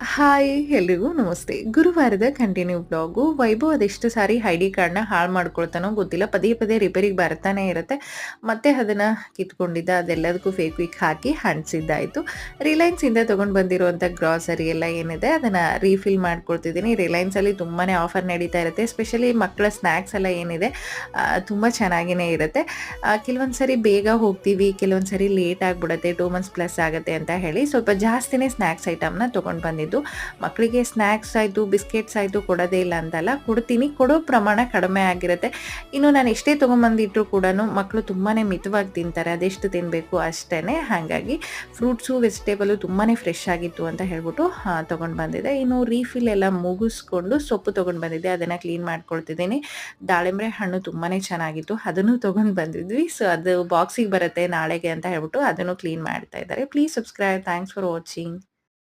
Hi! ಎಲ್ರಿಗೂ ನಮಸ್ತೆ. ಗುರುವಾರದ continue vlog. Vaibhav ಅದೆಷ್ಟು ಸಾರಿ ಐಡಿ ಕಾರ್ಡ್‌ನ ಹಾಳು ಮಾಡ್ಕೊಳ್ತಾನೋ ಗೊತ್ತಿಲ್ಲ. ಪದೇ ಪದೇ ರಿಪೇರಿಗೆ ಬರ್ತಾನೆ ಇರುತ್ತೆ. ಮತ್ತೆ ಅದನ್ನ ಕಿತ್ಕೊಂಡಿದ್ದ ಅದೆಲ್ಲದಕ್ಕೂ ಫೆವಿಕ್ವಿಕ್ ಹಾಕಿ ಅಂಟಿಸಿದ್ದಾಯ್ತು. ರಿಲಯನ್ಸಿಂದ ತಗೊಂಡು ಬಂದಿರುವಂಥ ಗ್ರಾಸರಿ ಎಲ್ಲ ಏನಿದೆ ಅದನ್ನ ರೀಫಿಲ್ ಮಾಡ್ಕೊಳ್ತಿದ್ದೀನಿ. ರಿಲಯನ್ಸಲ್ಲಿ ತುಂಬಾನೇ ಆಫರ್ ನಡೀತಾ ಇರುತ್ತೆ. ಎಸ್ಪೆಷಲಿ ಮಕ್ಕಳ ಸ್ನ್ಯಾಕ್ಸ್ ಎಲ್ಲ ಏನಿದೆ ತುಂಬ ಚೆನ್ನಾಗಿನೇ ಇರುತ್ತೆ. ಕೆಲವೊಂದು ಸರಿ ಬೇಗ ಹೋಗ್ತೀವಿ, ಕೆಲವೊಂದು ಸರಿ ಲೇಟ್ ಆಗಿಬಿಡುತ್ತೆ. 2 ಮಂತ್ಸ್ ಪ್ಲಸ್ ಆಗುತ್ತೆ ಅಂತ ಹೇಳಿ ಸ್ವಲ್ಪ ಜಾಸ್ತಿನೇ ಸ್ನ್ಯಾಕ್ಸ್ ಐಟಮ್‌ನ ತಗೊಂಡು ಬಂದಿದ್ದು. ಮಕ್ಕಳಿಗೆ ಸ್ನ್ಯಾಕ್ಸ್ ಆಯಿತು, ಬಿಸ್ಕೆಟ್ಸ್ ಆಯಿತು ಕೊಡೋದೇ ಇಲ್ಲ ಅಂತಲ್ಲ, ಕೊಡ್ತೀನಿ. ಕೊಡೋ ಪ್ರಮಾಣ ಕಡಿಮೆ ಆಗಿರುತ್ತೆ. ಇನ್ನು ನಾನು ಎಷ್ಟೇ ತೊಗೊಂಬಂದಿಟ್ರು ಕೂಡನು ಮಕ್ಕಳು ತುಂಬಾನೇ ಮಿತವಾಗಿ ತಿಂತಾರೆ. ಅದೆಷ್ಟು ತಿನ್ನಬೇಕು ಅಷ್ಟೇನೆ. ಹಾಗಾಗಿ ಫ್ರೂಟ್ಸು, ವೆಜಿಟೇಬಲು ತುಂಬಾನೇ ಫ್ರೆಶ್ ಆಗಿತ್ತು ಅಂತ ಹೇಳ್ಬಿಟ್ಟು ತೊಗೊಂಡು ಬಂದಿದ್ದೆ. ಇನ್ನು ರೀಫಿಲ್ ಎಲ್ಲ ಮುಗಿಸ್ಕೊಂಡು ಸೊಪ್ಪು ತೊಗೊಂಡು ಬಂದಿದ್ದೆ. ಅದನ್ನು ಕ್ಲೀನ್ ಮಾಡ್ಕೊಳ್ತಿದ್ದೀನಿ. ದಾಳಿಂಬೆ ಹಣ್ಣು ತುಂಬಾನೇ ಚೆನ್ನಾಗಿತ್ತು. ಅದನ್ನು ತೊಗೊಂಡು ಬಂದಿದ್ವಿ. ಸೊ ಅದು ಬಾಕ್ಸಿಗೆ ಬರುತ್ತೆ ನಾಳೆಗೆ ಅಂತ ಹೇಳ್ಬಿಟ್ಟು ಅದನ್ನು ಕ್ಲೀನ್ ಮಾಡ್ತಾ ಇದ್ದಾರೆ. Please subscribe. Thanks for watching.